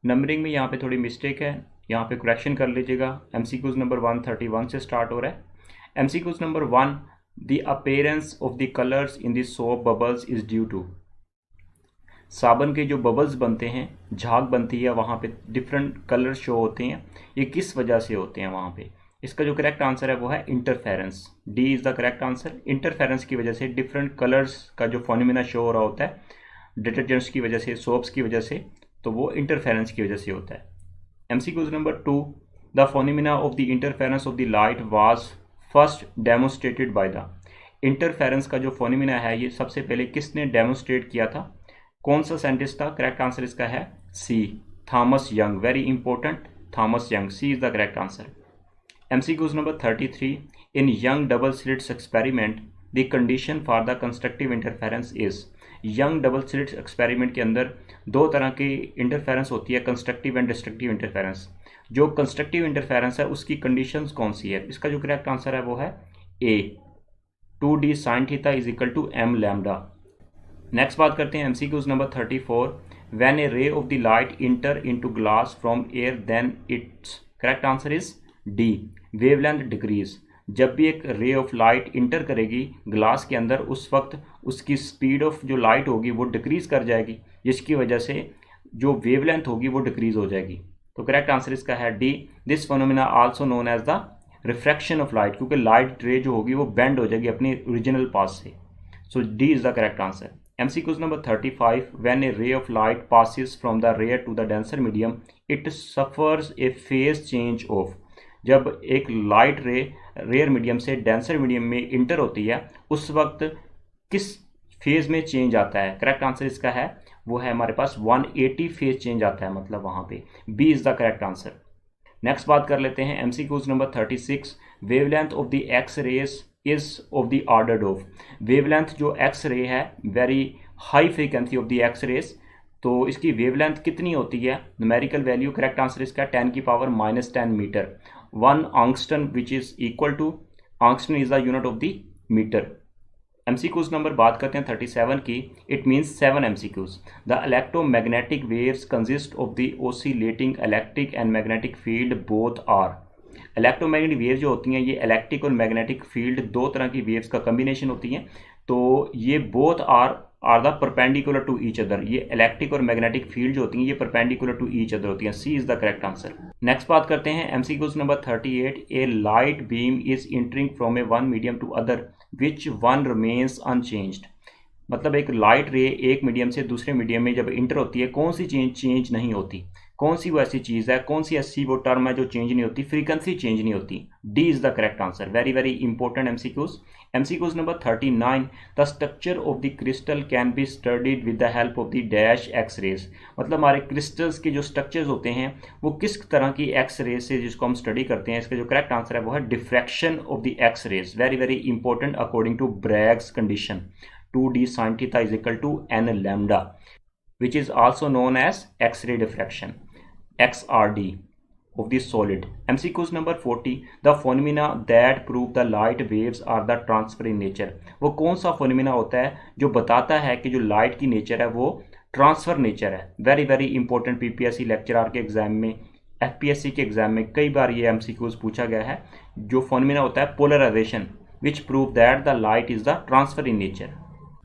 Numbering में यहाँ पे थोड़ी मिस्टेक है, यहाँ पे करेक्शन कर लीजिएगा। एमसीक्यूज नंबर 131 से स्टार्ट हो रहा है। MCQs number 1, the appearance of the colours in the soap bubbles is due to. साबन के जो बबल्स बनते हैं, झाग बनती है, वहाँ पे डिफरेंट कलर शो होते हैं, ये किस वजह से होते हैं वहाँ पे? इसका जो करेक्ट आंसर है वो है interference. D is the correct answer. Interference की वजह से डिफरेंट कलर्स का जो फोनिमिना शो हो रहा होता है डिटर्जेंट्स की वजह से, सोप्स की वजह से, तो वो इंटरफेरेंस की वजह से होता है। MCQs number 2, the phenomena of the interference of the light was first demonstrated by the. Interference का जो फोनिमिना है ये सबसे पहले किसने डेमोन्स्ट्रेट किया था? कौन सा साइंटिस्ट था? करेक्ट आंसर इसका है C, Thomas Young. Very important, Thomas Young. C is the correct answer. MCQs number 33, in Young double slits experiment the condition for the constructive interference is. Young double slits experiment के अंदर दो तरह की interference होती है, constructive and destructive interference. जो constructive interference है उसकी कंडीशंस कौन सी है? इसका जो करेक्ट आंसर है वो है A, 2d sin theta is equal to m lambda. Next बात करते हैं MCQs number 34, when a ray of the light enter into glass from air then it's. Correct answer is D, wavelength decrease. जब भी एक ray of light enter करेगी glass के अंदर, उस वक्त उसकी स्पीड ऑफ जो लाइट होगी वो डिक्रीज कर जाएगी, जिसकी वजह से जो वेवलेंथ होगी वो डिक्रीज हो जाएगी। तो करेक्ट आंसर इसका है D, this phenomena also known as the refraction of light, क्योंकि लाइट रे जो होगी वो बेंड हो जाएगी अपनी ओरिजिनल पाथ से। So D is the correct answer. MCQs number 35, when a ray of light passes from the rare to the denser medium, it suffers a phase change of। जब एक light रे rare medium से denser medium में inter होती है, उस वक्त किस फेज में चेंज आता है? करेक्ट आंसर इसका है वो है हमारे पास 180 फेज चेंज आता है, मतलब वहाँ पे B is the correct answer. Next बात कर लेते हैं MCQs number 36, wavelength of the X rays is of the order of. Wavelength जो एक्स रे है, very high frequency of the X rays, तो इसकी वेवलेंथ कितनी होती है? न्यूमेरिकल वैल्यू, करेक्ट आंसर इसका 10 की power -10 metre, 1 angstrom which is equal to, angstrom is the unit of the metre. MCQs number बात करते हैं 37 की, it means 7 MCQs। The electromagnetic waves consist of the oscillating electric and magnetic field both are. Electromagnetic wave जो होती हैं ये electric और magnetic field दो तरह की वेव्स का कम्बिनेशन होती हैं, तो ये both are the perpendicular to each other. ये इलेक्ट्रिक और मैग्नेटिक फील्ड जो होती हैं ये परपेंडिकुलर टू ईच अदर होती हैं। C is the correct answer. Next बात करते हैं MCQs number 38, a light beam is entering from a one medium to other which one remains unchanged. मतलब एक लाइट रे एक मीडियम से दूसरे मीडियम में जब इंटर होती है, कौन सी चेंज नहीं होती? कौन सी वो ऐसी चीज़ है, कौन सी ऐसी वो टर्म है जो चेंज नहीं होती? फ्रीक्वेंसी चेंज नहीं होती। D is the correct answer. Very very important MCQs number 39, the structure of the crystal can be studied with the help of the dash X rays. मतलब हमारे क्रिस्टल्स के जो स्ट्रक्चर्स होते हैं वो किस तरह की एक्स रेज से जिसको हम स्टडी करते हैं? इसका जो करेक्ट आंसर है वो है diffraction of the X rays. Very very important according to Bragg's condition, 2d sin theta is equal to n lambda, which is also known as X-ray diffraction, XRD of the solid. MCQs number 40, the phenomena that prove the light waves are the transfer in nature। वो कौन सा phenomena होता है जो बताता है कि जो लाइट की नेचर है वो ट्रांसफर नेचर है? Very very important PPSC lecturer के एग्जाम में, FPSC के एग्जाम में कई बार ये MCQs पूछा गया है। जो phenomena होता है polarisation, which prove that the light is the transfer in nature।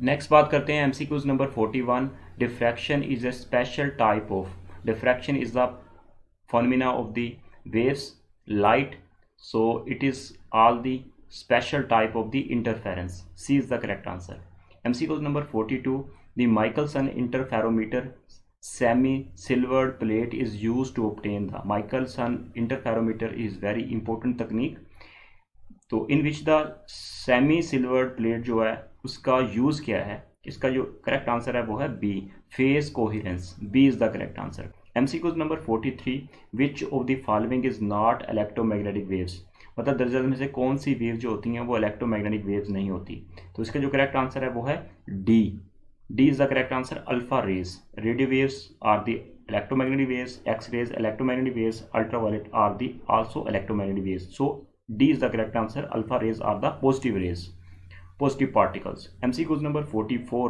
Next बात करते हैं MCQs number 41, diffraction is a special type of. Diffraction is the phenomena of the waves light, so it is all the special type of the interference। C is the correct answer। MCQs number 42, the Michelson interferometer semi silvered plate is used to obtain the। Michelson interferometer is very important technique, तो in which the semi silvered plate जो है उसका use क्या है? इसका जो correct answer है वो है B, phase coherence. B is the correct answer. MCQs number 43, which of the following is not electromagnetic waves. मतलब दरअसल में से कौन सी वेव जो होती हैं वो इलेक्ट्रोमैग्नेटिक वेव्स नहीं होती? तो इसका जो करेक्ट आंसर है वो है D, D is the correct answer. Alpha rays, radio waves are the electromagnetic waves, X rays electromagnetic waves, ultraviolet are the also electromagnetic waves. So D is the correct answer. Alpha rays are the positive rays, positive particles। MCQs number 44,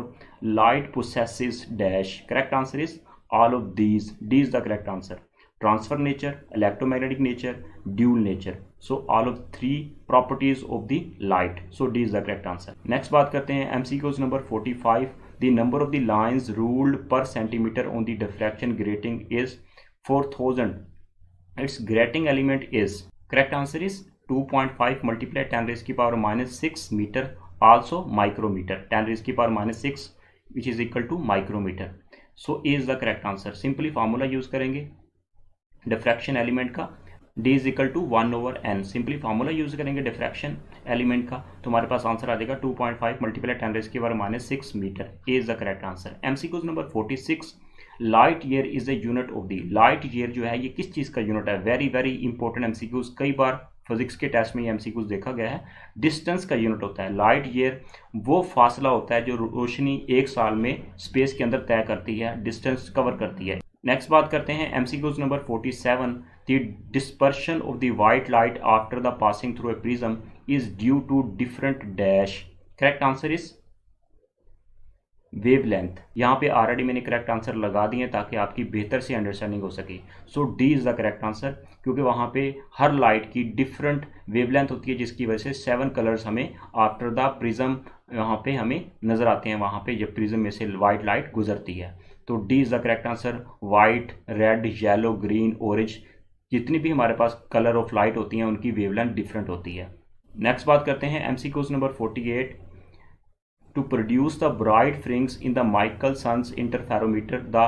light possesses dash। Correct answer is all of these. D is the correct answer. Transfer nature, electromagnetic nature, dual nature. So all of three properties of the light. So D is the correct answer. Next बात करते हैं MCQs number 45. The number of the lines ruled per centimeter on the diffraction grating is 4000. Its grating element is, correct answer is 2.5 multiplied 10 raised की power minus 6 meter, also micrometer. 10 raised की power minus 6 which is equal to micrometer. So A is the correct answer. Simply formula use करेंगे diffraction element का, D is equal to 1/n. Simply formula use करेंगे diffraction element का तो हमारे पास answer आ जाएगा 2.5 मल्टीप्लाई 10 रेज़ की power minus 6 metre. A is the correct answer. MCQ number 46. Light year is a unit of the. Light year जो है ये किस चीज़ का यूनिट है? Very very important MCQs. कई बार फिजिक्स के टेस्ट में ये MCQs देखा गया है. डिस्टेंस का यूनिट होता है. लाइट ईयर वो फासला होता है जो रोशनी एक साल में स्पेस के अंदर तय करती है, डिस्टेंस कवर करती है. नेक्स्ट बात करते हैं MCQs number 47. The dispersion of the white light after the passing through a prism is due to different dash. Correct answer is wavelength. यहाँ पे ऑलरेडी मैंने करेक्ट आंसर लगा दिए ताकि आपकी बेहतर से अंडरस्टैंडिंग हो सके. So D is the correct answer, क्योंकि वहाँ पे हर लाइट की डिफरेंट वेवलेंथ होती है जिसकी वजह से 7 कलर्स हमें आफ्टर द प्रिज्म यहाँ पे हमें नजर आते हैं. वहाँ पे जब प्रिज्म में से वाइट लाइट गुजरती है तो D is the correct answer. White, red, yellow, green, orange जितनी भी हमारे पास कलर ऑफ लाइट होती हैं उनकी वेवलेंथ डिफरेंट होती है. नेक्स्ट बात करते हैं MCQs number 48. To produce the bright fringes in the Michelson interferometer, the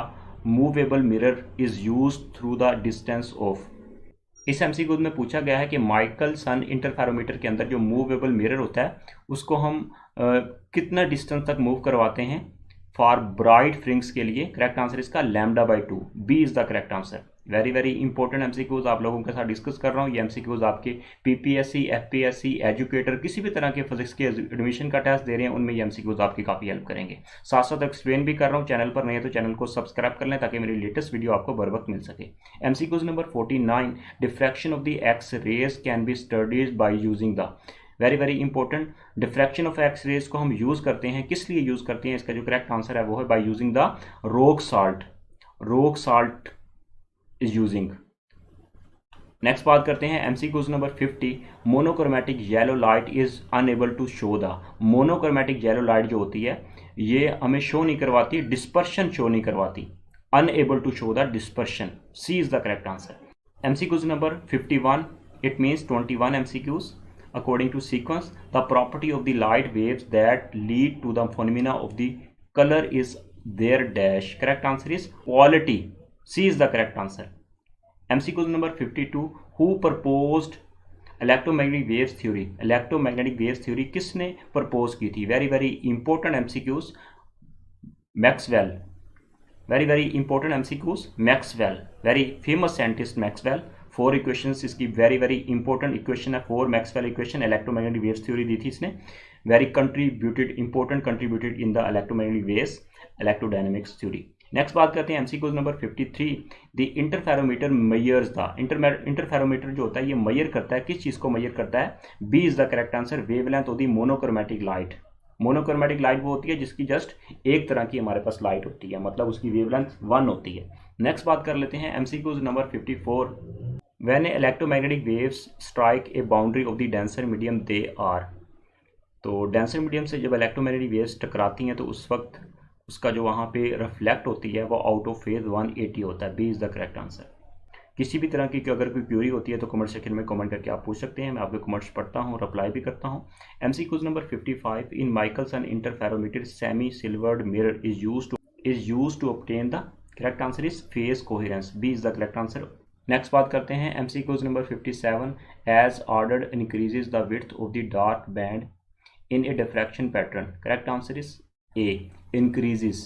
movable mirror is used through the distance of. इस MCQ में पूछा गया है कि माइकलसन इंटरफेरोमीटर के अंदर जो मूवेबल मिरर होता है उसको हम कितना डिस्टेंस तक मूव करवाते हैं फॉर ब्राइट फ्रिंग्स के लिए. करेक्ट आंसर इसका λ/2. B is the correct answer. Very very important MCQs आप लोगों के साथ डिस्कस कर रहा हूँ. ये MCQs आपके PPSC, FPSC, एजुकेटर किसी भी तरह के फिजिक्स के एडमिशन का टेस्ट दे रहे हैं उनमें ये MCQs आपकी काफ़ी हेल्प करेंगे. साथ साथ एक्सप्लेन भी कर रहा हूँ. चैनल पर नहीं है तो चैनल को सब्सक्राइब कर लें ताकि मेरी लेटेस्ट वीडियो आपको बर वक्त मिल सके. MCQs number 49. Diffraction of the X rays can be studies by using the. Very very important. Diffraction of X rays को हम यूज़ करते हैं, किस लिए यूज़ करते हैं? इसका जो करेक्ट आंसर है वो है by using the rock salt. Rock salt is using. Next बात करते हैं MCQs number 50. Monochromatic yellow light is unable to show the. Monochromatic yellow light जो होती है ये हमें शो नहीं करवाती, डिस्पर्शन शो नहीं करवाती. Unable to show the dispersion. C is the correct answer. MCQs number 51. It means 21 MCQs. According to sequence, the property of the light waves that lead to the phenomena of the color is their dash. Correct answer is quality. C is the correct answer. MCQ number 52. Who proposed electromagnetic waves theory? Electromagnetic waves theory किसने propose की थी? Very very important MCQs. Maxwell. Very very important MCQs. Maxwell. Very famous scientist Maxwell. 4 equations इसकी very very important equation है. 4 Maxwell equation. Electromagnetic waves theory दी थी इसने. Very contributed, important contributed in the electromagnetic waves electrodynamics theory. Next बात करते हैं MCQ number 53. The interferometer measures the. Interferometer जो होता है ये मेजर करता है, किस चीज़ को मेजर करता है? B is the correct answer. Wavelength होती है मोनोक्रोमेटिक लाइट. मोनोक्रोमेटिक लाइट वो होती है जिसकी जस्ट एक तरह की हमारे पास लाइट होती है, मतलब उसकी वेवलेंथ 1 होती है. नेक्स्ट बात कर लेते हैं MCQ number 54. When electromagnetic waves strike a boundary of the denser medium they are. तो डेंसर मीडियम से जब इलेक्ट्रोमैग्नेटिक वेव्स टकराती हैं तो उस वक्त उसका जो वहाँ पे रिफ्लेक्ट होती है वो आउट ऑफ फेज 180 होता है. B is the correct answer. किसी भी तरह की अगर कोई क्यूरी होती है तो कमेंट सेक्शन में कमेंट करके आप पूछ सकते हैं. मैं आपके कमेंट्स पढ़ता हूँ, रिप्लाई भी करता हूँ. MCQ number 55. In Michelson interferometer semi silvered mirror is use to obtain the. Correct answer is phase coherence. B is the correct answer. Next बात करते हैं MCQ number 57. As order increases the width of the dark band in a diffraction pattern. Correct answer is A. Increases.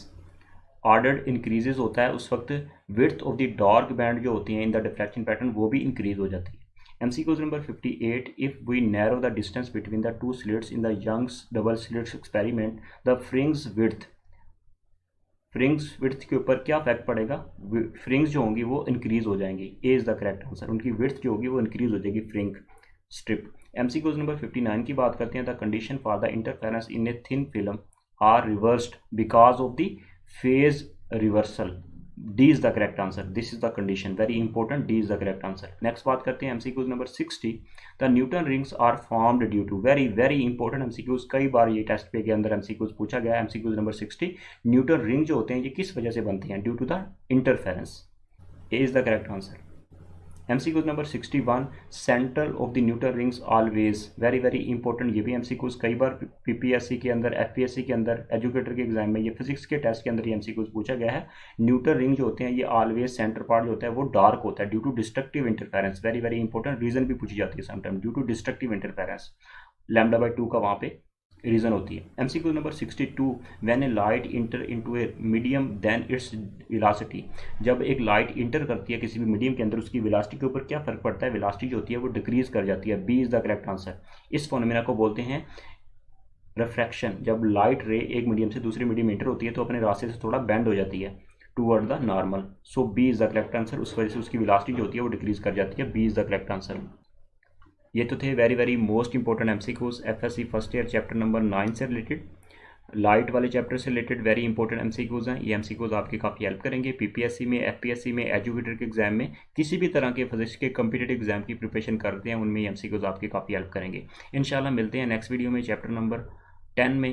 Order increases होता है उस वक्त width of the dark band जो होती है इन द डिफ्रैक्शन पैटर्न वो भी increase हो जाती है. MCQ number 58. If we narrow the distance between the 2 slits in the Young's double slits experiment the fringes width के ऊपर क्या इफेक्ट पड़ेगा? फ्रिंग्स जो होंगी वो इंक्रीज हो जाएंगी. ए इज द करेक्ट आंसर. उनकी विड्थ जो होगी वो इंक्रीज हो जाएगी फ्रिंग स्ट्रिप. MCQ नंबर 59 की बात करते हैं. The condition for the interference in a thin film are reversed because of the phase reversal. D is the correct answer, this is the condition, very important, D is the correct answer. Next बात करते हैं MCQs number 60, the Newton rings are formed due to, very very important MCQs, कई बार ये test पे के अंदर MCQs पूछा गया है। एमसीक्यूज नंबर 60, न्यूटन रिंग जो होते हैं ये किस वजह से बनते हैं, due to the interference, A is the correct answer. MCQs number 61, centre of the Newton rings always, very very important, ये भी एमसीक्यूज कई बार पीपीएससी के अंदर, एफपीएससी के अंदर, एजुकेटर के एग्जाम में, ये फिजिक्स के टेस्ट के अंदर ये एमसीक्यूज पूछा गया है। न्यूटन रिंग जो होते हैं ये ऑलवेज सेंटर पार्ट जो होता है वो डार्क होता है due to destructive interference, very very important, reason भी पूछी जाती है sometime, due to destructive interference, λ/2 का वहाँ पे रीजन होती है। MCQ number 62, when a light enter into a medium then its velocity, जब एक लाइट इंटर करती है किसी भी मीडियम के अंदर उसकी वेलोसिटी के ऊपर क्या फर्क पड़ता है, वेलोसिटी जो होती है वो डिक्रीज कर जाती है, B is the correct answer. इस फोनोमेना को बोलते हैं रिफ्रैक्शन, जब लाइट रे एक मीडियम से दूसरे मीडियम इंटर होती है तो अपने रास्ते से थोड़ा बेंड हो जाती है toward the normal, so B is the correct answer, उस वजह से उसकी वेलोसिटी जो होती है वो डिक्रीज कर जाती है, B is the correct answer. ये तो थे very very most important MCQs FSc first year chapter number 9 से रिलेटेड, लाइट वाले चैप्टर से रिलेटेड वेरी इंपॉर्टेंट एमसीक्यूज हैं। ये एमसीक्यूज आपकी काफ़ी हेल्प करेंगे पीपीएससी में, एफपीएससी में, एजुकेटर के एग्जाम में, किसी भी तरह के फिजिक्स के कम्पिटिटिव एग्जाम की प्रिपरेशन करते हैं उनमें एमसीक्यूज आपकी काफ़ी हेल्प करेंगे। इंशाल्लाह मिलते हैं नेक्स्ट वीडियो में चैप्टर नंबर 10 में।